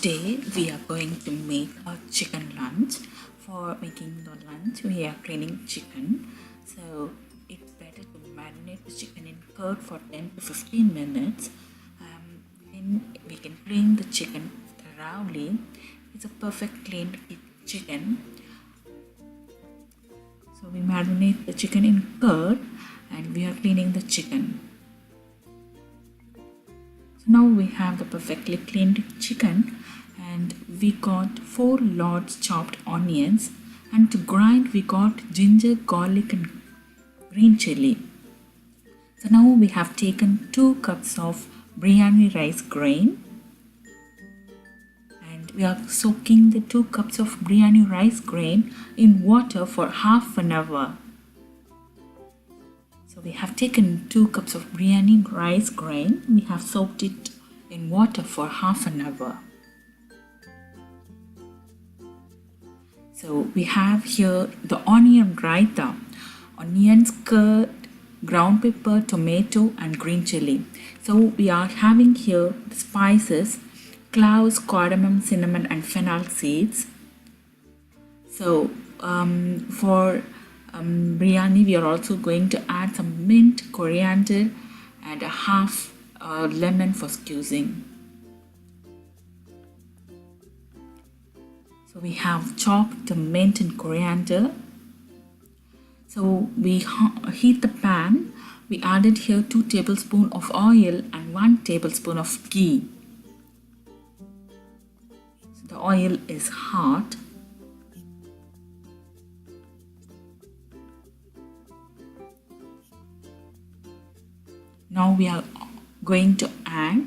Today we are going to make a chicken lunch. For making the lunch, we are cleaning chicken. So it's better to marinate the chicken in curd for 10 to 15 minutes. Then we can clean the chicken thoroughly. It's a perfect cleaned chicken. So we marinate the chicken in curd and we are cleaning the chicken. So now we have the perfectly cleaned chicken and we got 4 large chopped onions, and to grind we got ginger, garlic and green chili. So now we have taken 2 cups of biryani rice grain and we are soaking the 2 cups of biryani rice grain in water for half an hour. So we have taken 2 cups of biryani rice grain. We have soaked it in water for half an hour. So we have here the onion raita, onions, curd, ground pepper, tomato and green chili. So we are having here the spices, cloves, cardamom, cinnamon and fennel seeds. So for biryani we are also going to add some mint, coriander and a half lemon for squeezing. So we have chopped the mint and coriander. So we heat the pan. We added here 2 tablespoons of oil and 1 tablespoon of ghee. So the oil is hot. Now we are going to add.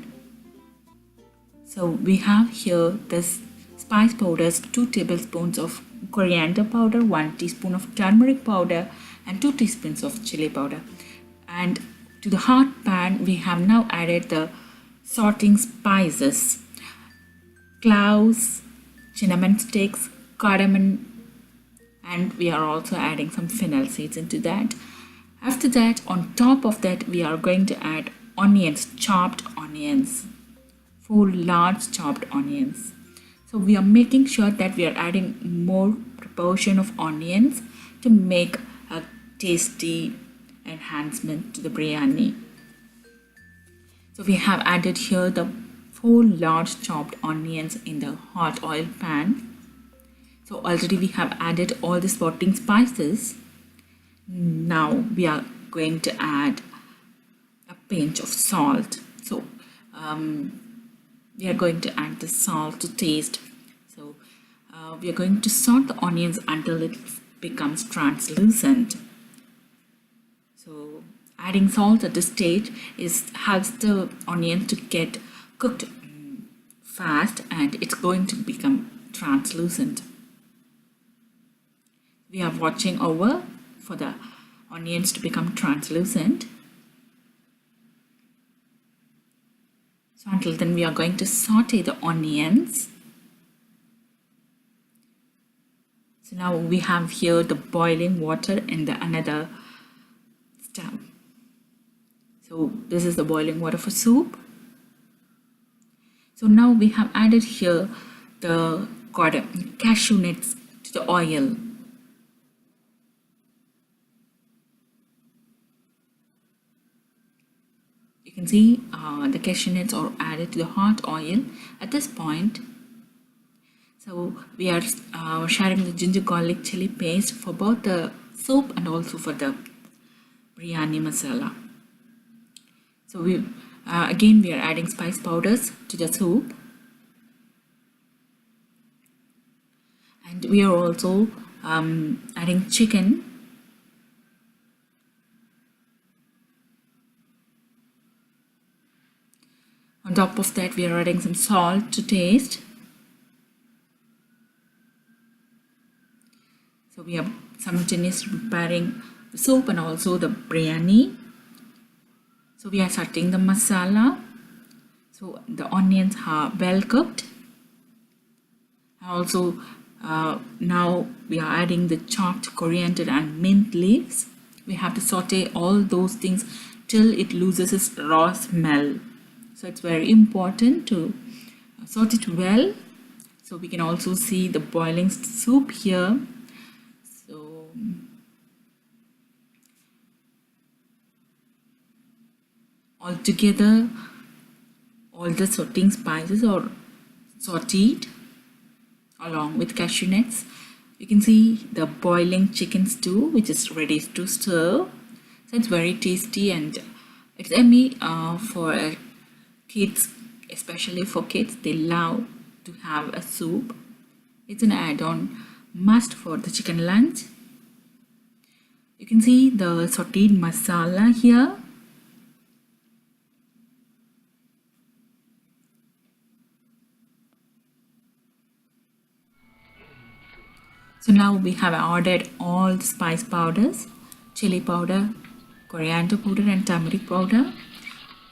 So we have here this spice powders, 2 tablespoons of coriander powder, 1 teaspoon of turmeric powder and 2 teaspoons of chili powder. And to the hot pan we have now added the sorting spices, cloves, cinnamon sticks, cardamom, and we are also adding some fennel seeds into that. After that, on top of that we are going to add onions, chopped onions, 4 large chopped onions. So we are making sure that we are adding more proportion of onions to make a tasty enhancement to the biryani. So we have added here the 4 large chopped onions in the hot oil pan. So already we have added all the sorting spices. Now we are going to add a pinch of salt. So we are going to add the salt to taste. So we are going to saute the onions until it becomes translucent. So adding salt at this stage helps the onion to get cooked fast and it's going to become translucent. We are watching over for the onions to become translucent. So until then we are going to saute the onions. So now we have here the boiling water in the another stove. So this is the boiling water for soup. So now we have added here the cashew nuts to the oil. You can see the cashew nuts are added to the hot oil at this point. So we are sharing the ginger garlic chili paste for both the soup and also for the biryani masala. So again we are adding spice powders to the soup, and we are also adding chicken. On top of that we are adding some salt to taste. So we are simultaneously preparing the soup and also the biryani. So we are starting the masala. So the onions are well cooked. Also now we are adding the chopped coriander and mint leaves. We have to saute all those things till it loses its raw smell. So it's very important to saute it well So we can also see the boiling soup here. So altogether, all the sauteing spices are sauteed along with cashew nuts. You can see the boiling chicken stew, which is ready to serve. So it's very tasty and it's yummy for kids, especially for kids. They love to have a soup. It's an add-on must for the chicken lunch. You can see the sauteed masala here. So now we have added all the spice powders, chili powder, coriander powder and turmeric powder.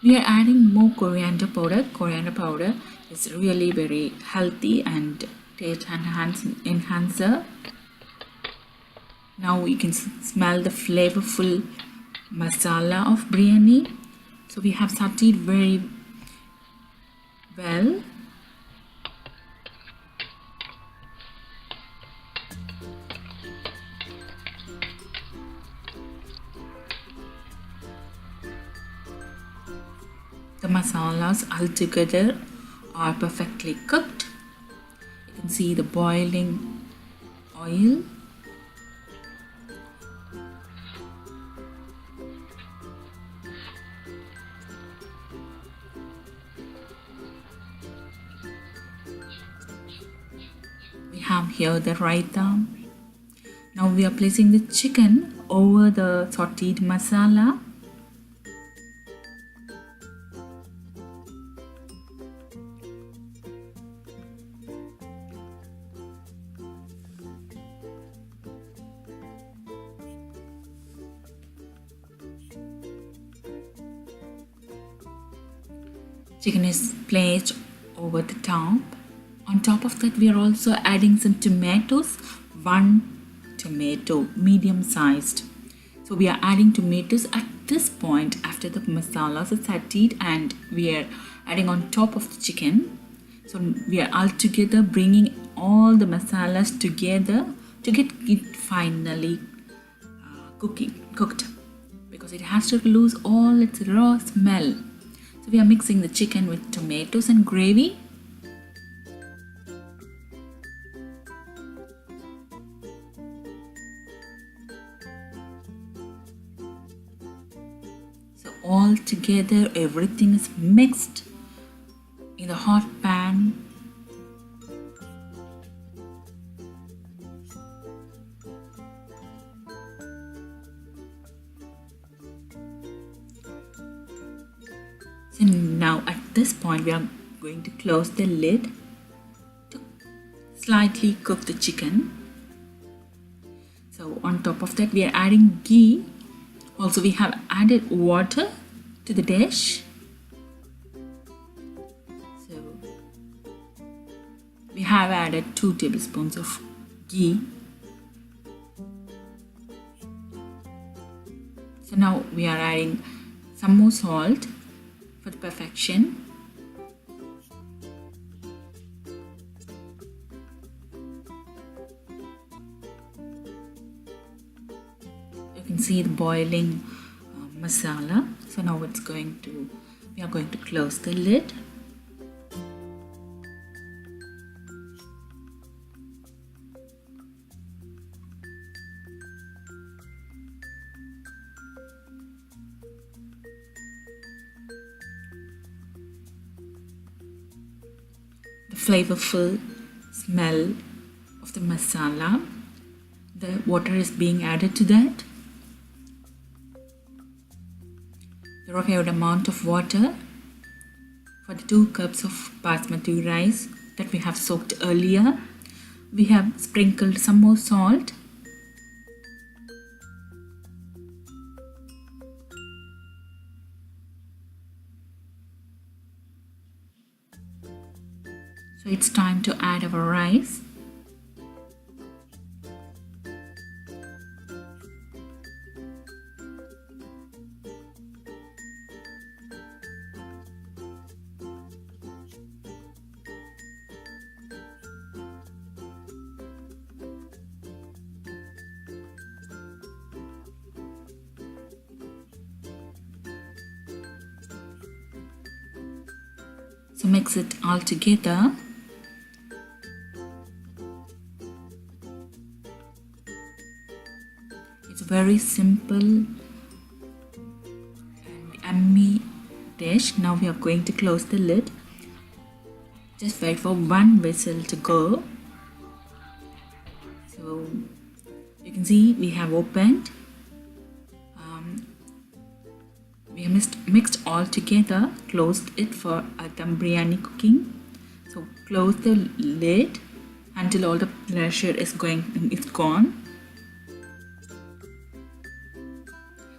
We are adding more coriander powder. Coriander powder is really very healthy and taste enhancer. Now you can smell the flavorful masala of biryani. So we have sauteed very well. The masalas altogether are perfectly cooked. You can see the boiling oil. We have here the raita. Now we are placing the chicken over the sauteed masala. Chicken is placed over the top. On top of that, we are also adding some tomatoes. One tomato, medium sized. So we are adding tomatoes at this point after the masalas are sauteed, and we are adding on top of the chicken. So we are all together bringing all the masalas together to get it finally cooked, because it has to lose all its raw smell. So we are mixing the chicken with tomatoes and gravy. So all together everything is mixed in the hot pan. So now at this point we are going to close the lid to slightly cook the chicken. So on top of that we are adding ghee. Also we have added water to the dish. So we have added 2 tablespoons of ghee. So now we are adding some more salt for the perfection. You can see the boiling masala. So now we are going to close the lid. The flavorful smell of the masala. The water is being added to that. The required amount of water for the 2 cups of basmati rice that we have soaked earlier. We have sprinkled some more salt. So it's time to add our rice. So mix it all together. It's a very simple and yummy dish. Now we are going to close the lid. Just wait for one whistle to go. So you can see we have opened. We have mixed all together, closed it for dum biryani cooking. So close the lid until all the pressure is gone.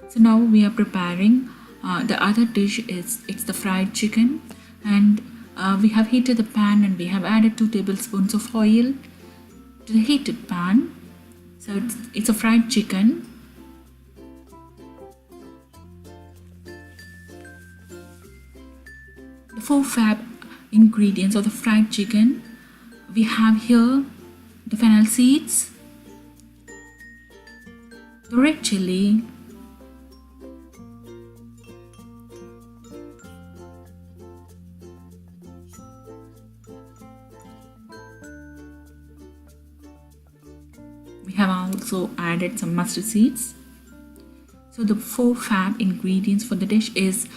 So now we are preparing the other dish. It's the fried chicken, and we have heated the pan and we have added 2 tablespoons of oil to the heated pan. So it's a fried chicken. The 4 fab ingredients of the fried chicken, we have here the fennel seeds, the red chili, we have also added some mustard seeds. So the 4 fab ingredients for the dish is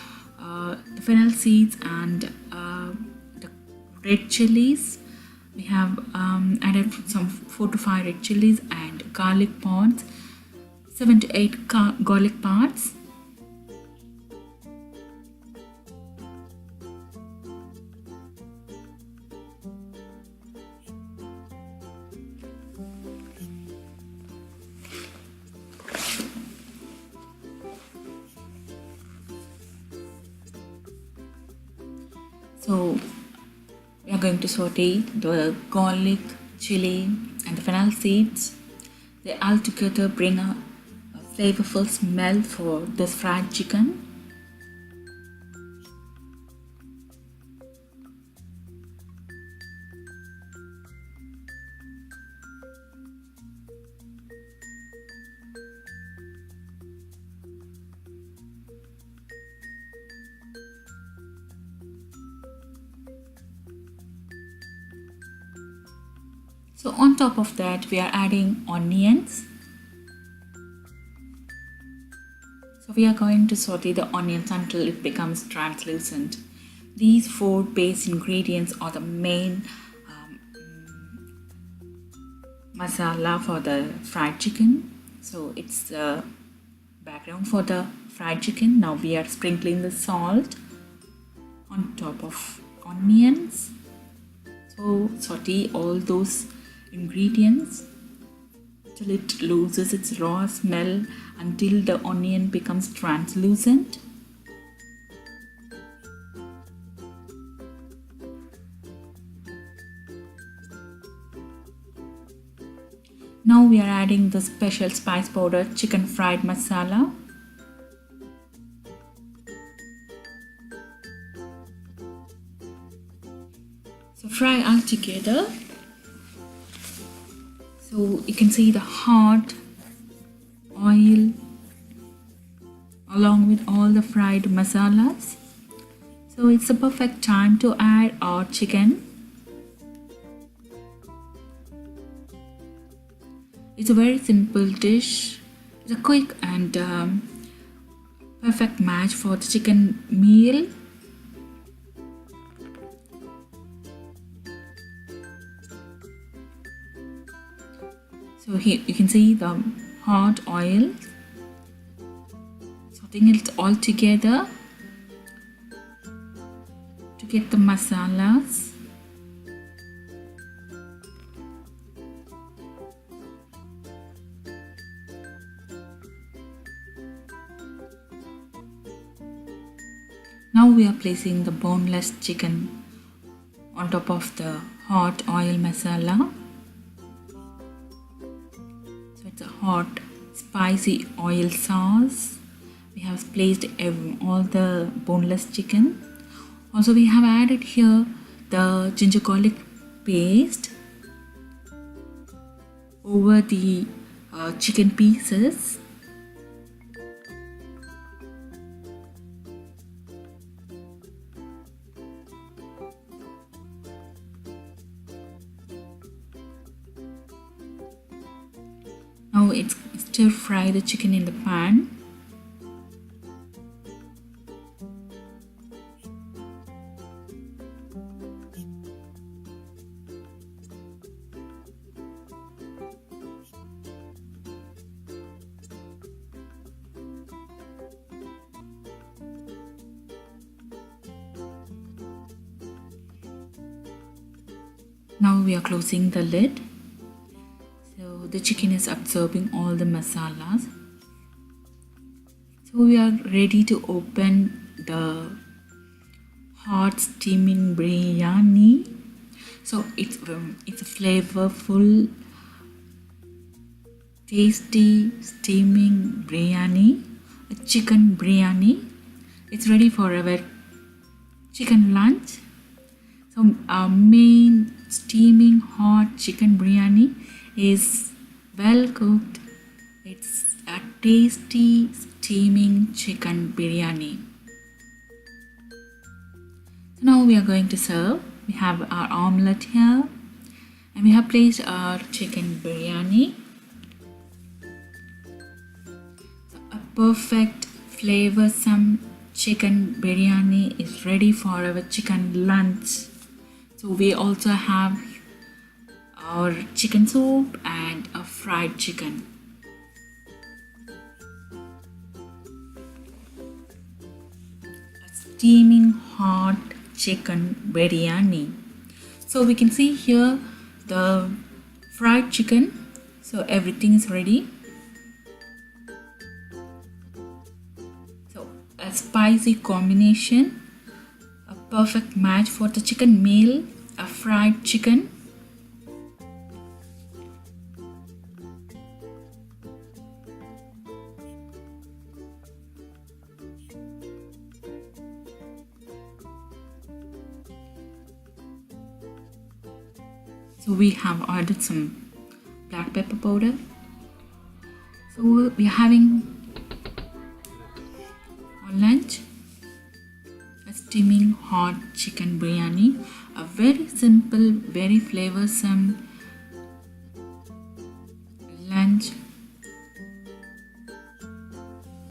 the fennel seeds and the red chilies. We have added some 4 to 5 red chilies and garlic pods, 7 to 8 garlic pods. So we are going to saute the garlic, chili and the fennel seeds. They all together bring a flavorful smell for this fried chicken. So on top of that, we are adding onions. So we are going to saute the onions until it becomes translucent. These 4 base ingredients are the main masala for the fried chicken. So it's the background for the fried chicken. Now we are sprinkling the salt on top of onions. So saute all those ingredients till it loses its raw smell, until the onion becomes translucent. Now we are adding the special spice powder chicken fried masala. So fry all together. So you can see the hot oil along with all the fried masalas. So it's a perfect time to add our chicken. It's a very simple dish. It's a quick and perfect match for the chicken meal. So here you can see the hot oil. Sauteing it all together to get the masalas. Now we are placing the boneless chicken on top of the hot oil masala. It's a hot spicy oil sauce. We have placed all the boneless chicken. Also we have added here the ginger garlic paste over the chicken pieces. Now it's stir fry the chicken in the pan. Now we are closing the lid. So the chicken is absorbing all the masalas. So we are ready to open the hot steaming biryani. So it's a flavorful, tasty steaming biryani, a chicken biryani. It's ready for our chicken lunch. So our main steaming hot chicken biryani is well cooked. It's a tasty steaming chicken biryani. So now we are going to serve. We have our omelette here and we have placed our chicken biryani. So a perfect flavorsome chicken biryani is ready for our chicken lunch. So we also have our chicken soup and a fried chicken. A steaming hot chicken biryani. So we can see here the fried chicken. So everything is ready. So a spicy combination. A perfect match for the chicken meal, a fried chicken. So we have ordered some black pepper powder. So we are having our lunch. A steaming hot chicken biryani, a very simple, very flavorsome